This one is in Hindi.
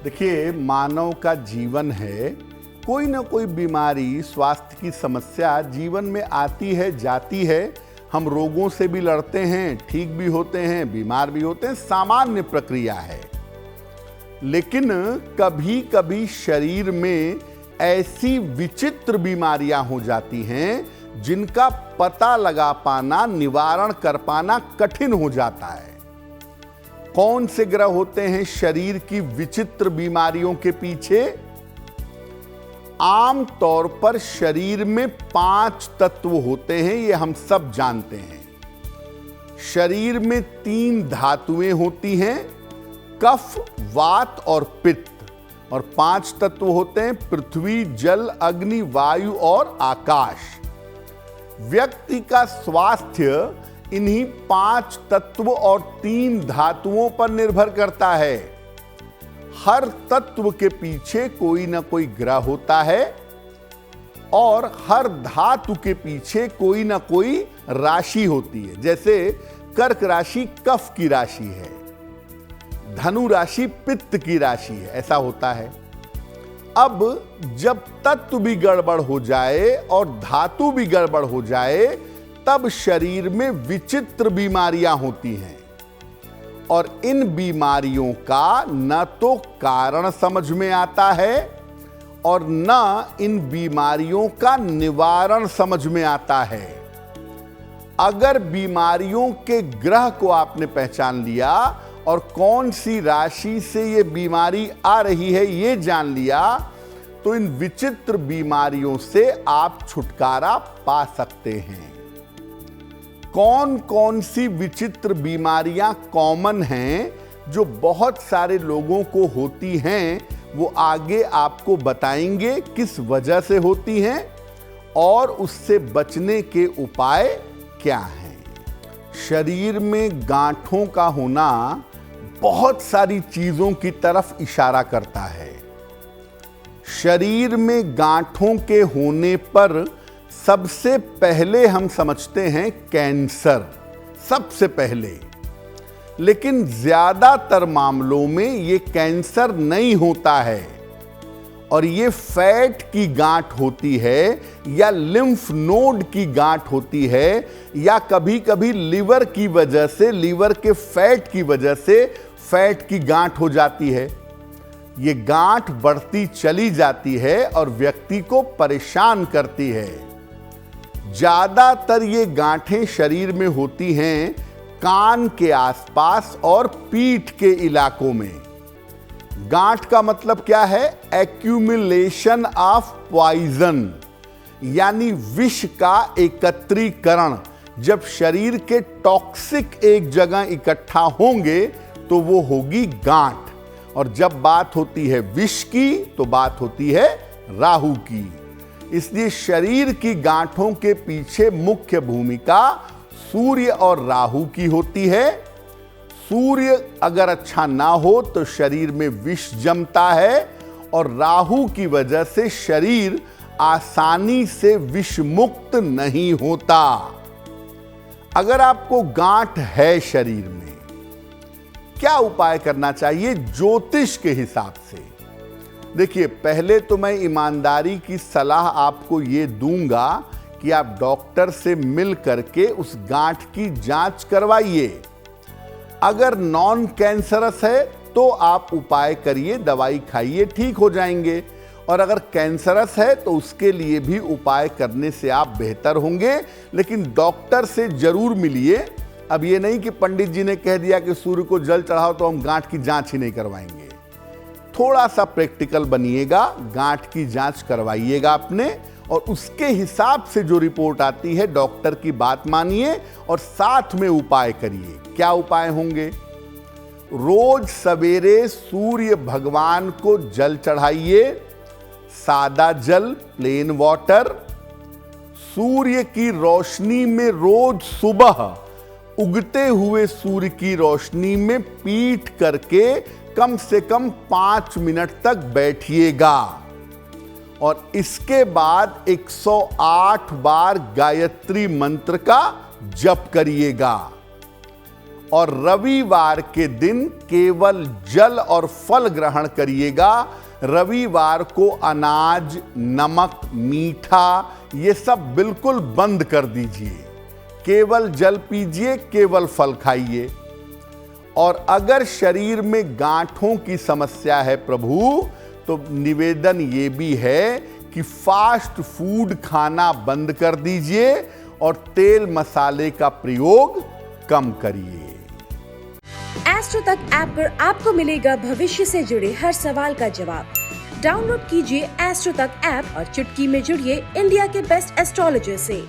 देखिए, मानव का जीवन है, कोई ना कोई बीमारी, स्वास्थ्य की समस्या जीवन में आती है, जाती है। हम रोगों से भी लड़ते हैं, ठीक भी होते हैं, बीमार भी होते हैं, सामान्य प्रक्रिया है। लेकिन कभी कभी शरीर में ऐसी विचित्र बीमारियां हो जाती हैं जिनका पता लगा पाना, निवारण कर पाना कठिन हो जाता है। कौन से ग्रह होते हैं शरीर की विचित्र बीमारियों के पीछे? आम तौर पर शरीर में 5 तत्व होते हैं, ये हम सब जानते हैं। शरीर में 3 धातुएं होती हैं, कफ, वात और पित्त। और 5 तत्व होते हैं, पृथ्वी, जल, अग्नि, वायु और आकाश। व्यक्ति का स्वास्थ्य इन्हीं 5 तत्व और 3 धातुओं पर निर्भर करता है। हर तत्व के पीछे कोई ना कोई ग्रह होता है और हर धातु के पीछे कोई ना कोई राशि होती है। जैसे कर्क राशि कफ की राशि है, धनु राशि पित्त की राशि है, ऐसा होता है। अब जब तत्व भी गड़बड़ हो जाए और धातु भी गड़बड़ हो जाए, तब शरीर में विचित्र बीमारियां होती हैं। और इन बीमारियों का न तो कारण समझ में आता है और न इन बीमारियों का निवारण समझ में आता है। अगर बीमारियों के ग्रह को आपने पहचान लिया और कौन सी राशि से ये बीमारी आ रही है ये जान लिया, तो इन विचित्र बीमारियों से आप छुटकारा पा सकते हैं। कौन कौन सी विचित्र बीमारियां कॉमन हैं जो बहुत सारे लोगों को होती हैं, वो आगे आपको बताएंगे किस वजह से होती हैं और उससे बचने के उपाय क्या हैं। शरीर में गांठों का होना बहुत सारी चीजों की तरफ इशारा करता है। शरीर में गांठों के होने पर सबसे पहले हम समझते हैं कैंसर, सबसे पहले। लेकिन ज्यादातर मामलों में ये कैंसर नहीं होता है और ये फैट की गांठ होती है या लिम्फ नोड की गांठ होती है या कभी कभी लिवर की वजह से, लिवर के फैट की वजह से फैट की गांठ हो जाती है। ये गांठ बढ़ती चली जाती है और व्यक्ति को परेशान करती है। ज्यादातर ये गांठें शरीर में होती हैं कान के आसपास और पीठ के इलाकों में। गांठ का मतलब क्या है? एक्यूमुलेशन ऑफ पॉइजन, यानी विष का एकत्रीकरण। जब शरीर के टॉक्सिक एक जगह इकट्ठा होंगे तो वो होगी गांठ। और जब बात होती है विष की तो बात होती है राहु की। इसलिए शरीर की गांठों के पीछे मुख्य भूमिका सूर्य और राहु की होती है। सूर्य अगर अच्छा ना हो तो शरीर में विष जमता है और राहु की वजह से शरीर आसानी से विष मुक्त नहीं होता। अगर आपको गांठ है शरीर में, क्या उपाय करना चाहिए ज्योतिष के हिसाब से? देखिए, पहले तो मैं ईमानदारी की सलाह आपको ये दूंगा कि आप डॉक्टर से मिल करके उस गांठ की जांच करवाइए। अगर नॉन कैंसरस है तो आप उपाय करिए, दवाई खाइए, ठीक हो जाएंगे। और अगर कैंसरस है तो उसके लिए भी उपाय करने से आप बेहतर होंगे। लेकिन डॉक्टर से जरूर मिलिए। अब ये नहीं कि पंडित जी ने कह दिया कि सूर्य को जल चढ़ाओ तो हम गांठ की जांच ही नहीं करवाएंगे। थोड़ा सा प्रैक्टिकल बनिएगा, गांठ की जांच करवाइएगा अपने, और उसके हिसाब से जो रिपोर्ट आती है डॉक्टर की बात मानिए और साथ में उपाय करिए। क्या उपाय होंगे? रोज सवेरे सूर्य भगवान को जल चढ़ाइए, सादा जल, प्लेन वाटर। सूर्य की रोशनी में रोज सुबह उगते हुए सूर्य की रोशनी में पीठ करके कम से कम 5 मिनट तक बैठिएगा और इसके बाद 108 बार गायत्री मंत्र का जप करिएगा। और रविवार के दिन केवल जल और फल ग्रहण करिएगा। रविवार को अनाज, नमक, मीठा ये सब बिल्कुल बंद कर दीजिए। केवल जल पीजिए, केवल फल खाइए। और अगर शरीर में गांठों की समस्या है प्रभु, तो निवेदन ये भी है कि फास्ट फूड खाना बंद कर दीजिए और तेल मसाले का प्रयोग कम करिए। एस्ट्रो तक ऐप पर आपको मिलेगा भविष्य से जुड़े हर सवाल का जवाब। डाउनलोड कीजिए एस्ट्रो तक ऐप और चुटकी में जुड़िए इंडिया के बेस्ट एस्ट्रोलॉजर से।